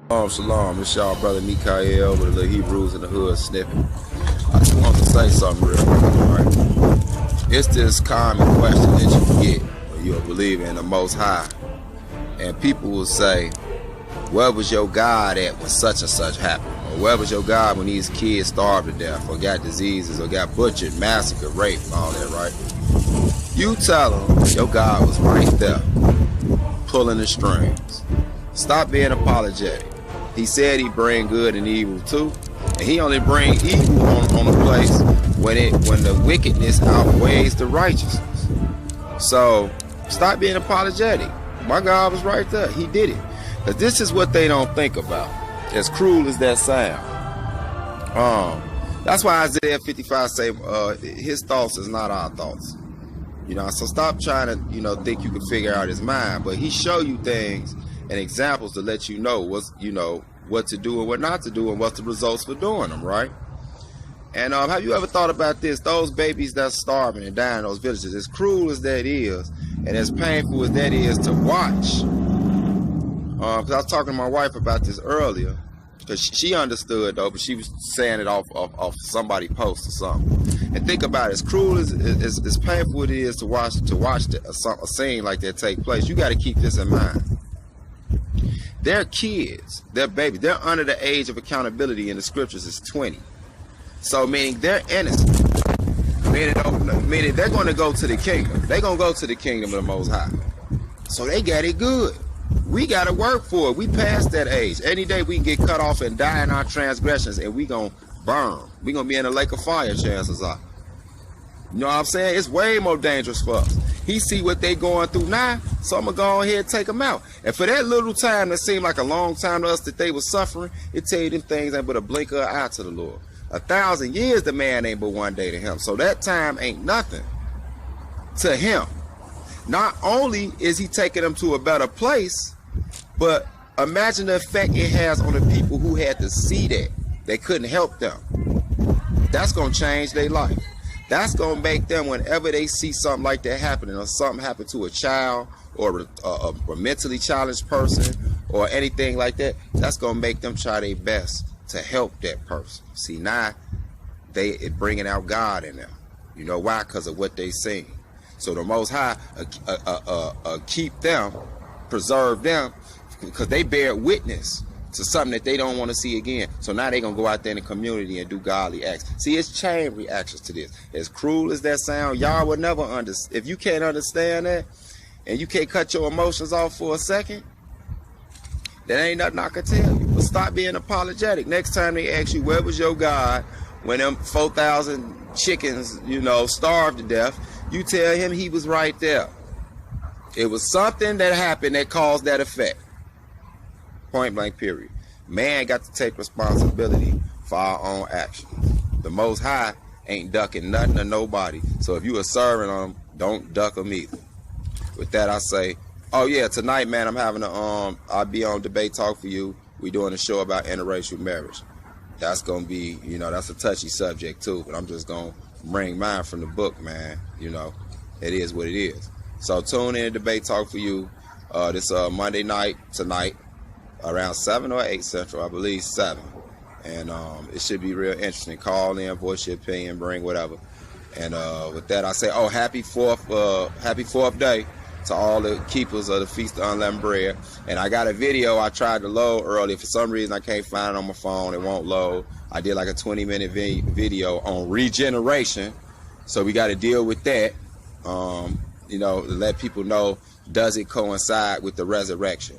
Shalom, it's y'all brother Mikha'EL with a little Hebrews in the Hood snippet. I just want to say something real quick, right? It's this common question that you get when you're a believer in the Most High. And people will say, where was your God at when such and such happened? Or where was your God when these kids starved to death or got diseases or got butchered, massacred, raped, all that, right? You tell them your God was right there, pulling the strings. Stop being apologetic. He said he bring good and evil too, and he only bring evil on a place when the wickedness outweighs the righteousness. So stop being apologetic. My God was right there. He did it. Because this is what they don't think about. As cruel as that sound. That's why Isaiah 55 say his thoughts is not our thoughts. So stop trying to, think you can figure out his mind. But he show you things and examples to let you know what to do and what not to do and what's the results for doing them, right? And have you ever thought about this? Those babies that's starving and dying in those villages, as cruel as that is, and as painful as that is to watch. Because I was talking to my wife about this earlier, because she understood though, but she was saying it off somebody post or something. And think about it, as cruel as painful it is to watch a scene like that take place. You got to keep this in mind. They're kids, they're babies, they're under the age of accountability in the scriptures is 20. So meaning they're innocent. Meaning they're going to go to the kingdom. They're going to go to the kingdom of the Most High. So they got it good. We got to work for it. We past that age. Any day we can get cut off and die in our transgressions, and we going to burn. We going to be in a lake of fire, chances are. You know what I'm saying? It's way more dangerous for us. He see what they going through now, so I'm going to go ahead and take them out. And for that little time that seemed like a long time to us that they were suffering, it tell you them things ain't but a blink of an eye to the Lord. 1,000 years the man ain't but one day to him. So that time ain't nothing to him. Not only is he taking them to a better place, but imagine the effect it has on the people who had to see that. They couldn't help them. That's going to change their life. That's going to make them, whenever they see something like that happening, or something happen to a child or a mentally challenged person or anything like that, that's going to make them try their best to help that person. See, now it bringing out God in them. You know why? Because of what they seen. So the Most High keep them, preserve them, because they bear witness to something that they don't want to see again. So now they're going to go out there in the community and do godly acts. See, it's chain reactions to this. As cruel as that sound, y'all would never understand. If you can't understand that, and you can't cut your emotions off for a second, that ain't nothing I can tell you. But stop being apologetic. Next time they ask you, where was your God when them 4,000 chickens, starved to death, you tell him he was right there. It was something that happened that caused that effect. Point blank, period. Man got to take responsibility for our own actions. The Most High ain't ducking nothing or nobody. So if you are serving them, don't duck them either. With that, I say, oh yeah, tonight, man, I'm having I'll be on Debate Talk for You. We doing a show about interracial marriage. That's gonna be, that's a touchy subject too. But I'm just gonna bring mine from the book, man. It is what it is. So tune in to Debate Talk for You. This Monday night tonight, around 7 or 8 Central, I believe 7. And it should be real interesting. Call in, voice your opinion, bring whatever. And with that, I say, happy fourth day to all the keepers of the Feast of Unleavened Bread. And I got a video I tried to load earlier. For some reason, I can't find it on my phone. It won't load. I did like a 20-minute video on regeneration. So we got to deal with that, to let people know, does it coincide with the resurrection?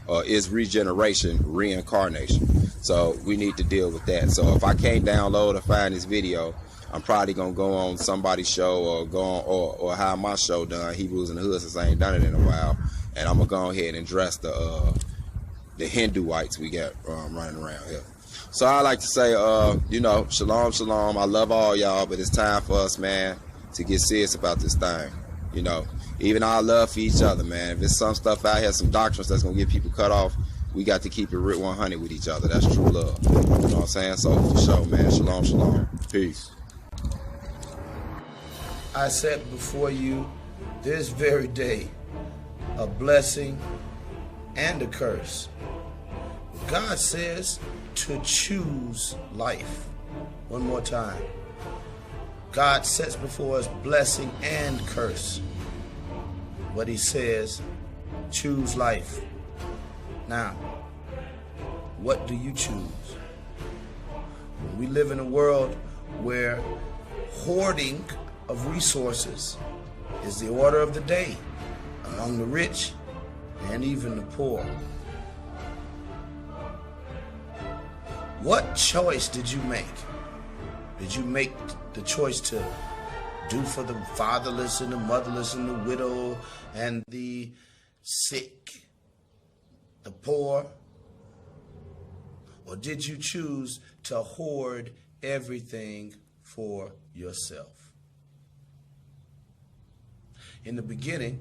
Or is regeneration reincarnation? So we need to deal with that. So if I can't download or find this video, I'm probably gonna go on somebody's show or go on or have my show done, Hebrews in the Hood, since I ain't done it in a while, and I'm gonna go ahead and address the Hinduites we got running around here. So I like to say, shalom, shalom. I love all y'all, but it's time for us, man, to get serious about this thing. Even our love for each other, man. If there's some stuff out here, some doctrines that's gonna get people cut off, we got to keep it real 100 with each other. That's true love. You know what I'm saying? So for sure, man. Shalom, shalom. Peace. I set before you this very day a blessing and a curse. God says to choose life. One more time. God sets before us blessing and curse. But he says, choose life. Now, what do you choose? We live in a world where hoarding of resources is the order of the day among the rich and even the poor. What choice did you make? Did you make the choice to do for the fatherless and the motherless and the widow and the sick, the poor? Or did you choose to hoard everything for yourself? In the beginning,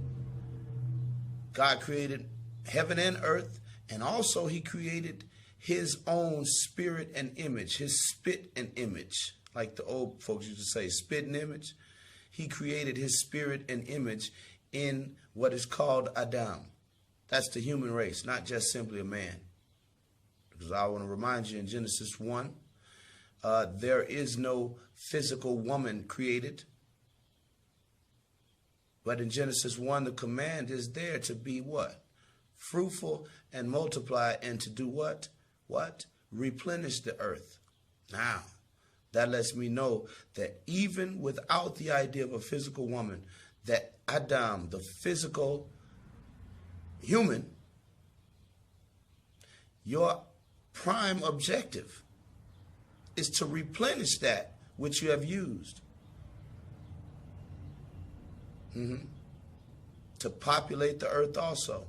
God created heaven and earth, and also he created his own spirit and image, his spit and image. Like the old folks used to say, spit and image. He created his spirit and image in what is called Adam. That's the human race, not just simply a man. Because I want to remind you in Genesis 1, there is no physical woman created. But in Genesis 1, the command is there to be what? Fruitful and multiply, and to do what? What? Replenish the earth. Now, that lets me know that even without the idea of a physical woman, that Adam, the physical human, your prime objective is to replenish that which you have used. To populate the earth also.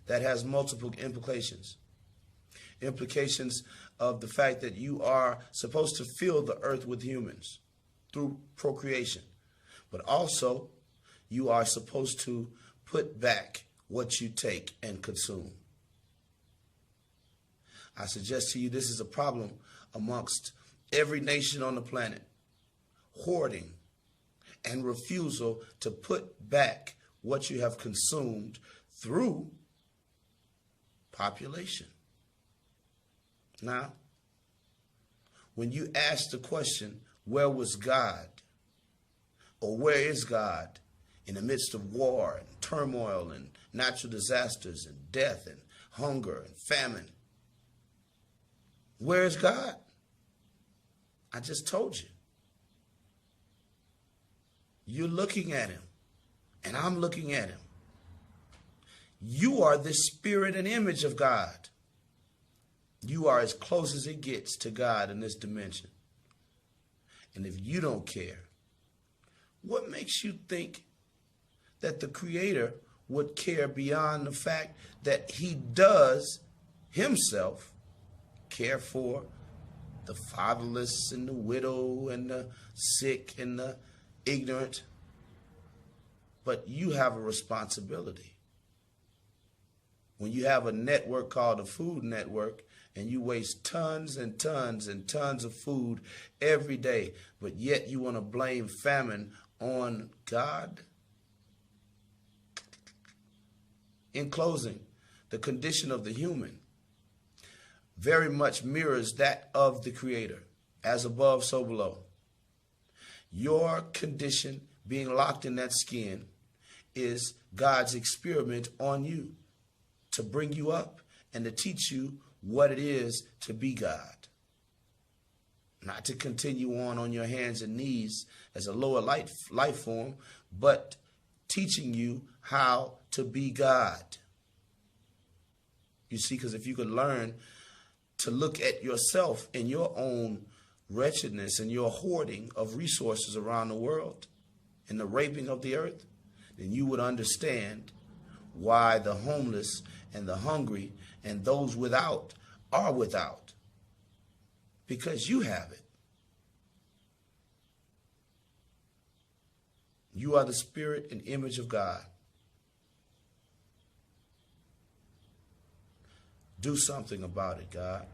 That has multiple implications. Implications of the fact that you are supposed to fill the earth with humans through procreation. But also, you are supposed to put back what you take and consume. I suggest to you this is a problem amongst every nation on the planet. Hoarding and refusal to put back what you have consumed through population. Now, when you ask the question, where was God? Or where is God in the midst of war and turmoil and natural disasters and death and hunger and famine? Where is God? I just told you. You're looking at him, and I'm looking at him. You are the spirit and image of God. You are as close as it gets to God in this dimension. And if you don't care, what makes you think that the Creator would care beyond the fact that he does himself care for the fatherless and the widow and the sick and the ignorant? But you have a responsibility. When you have a network called a Food Network and you waste tons and tons and tons of food every day, but yet you want to blame famine on God? In closing, the condition of the human very much mirrors that of the Creator. As above, so below. Your condition, being locked in that skin, is God's experiment on you to bring you up and to teach you what it is to be God. Not to continue on your hands and knees as a lower life form, but teaching you how to be God. You see, because if you could learn to look at yourself in your own wretchedness and your hoarding of resources around the world and the raping of the earth, then you would understand why the homeless and the hungry and those without are without. Because you have it. You are the spirit and image of God. Do something about it, God.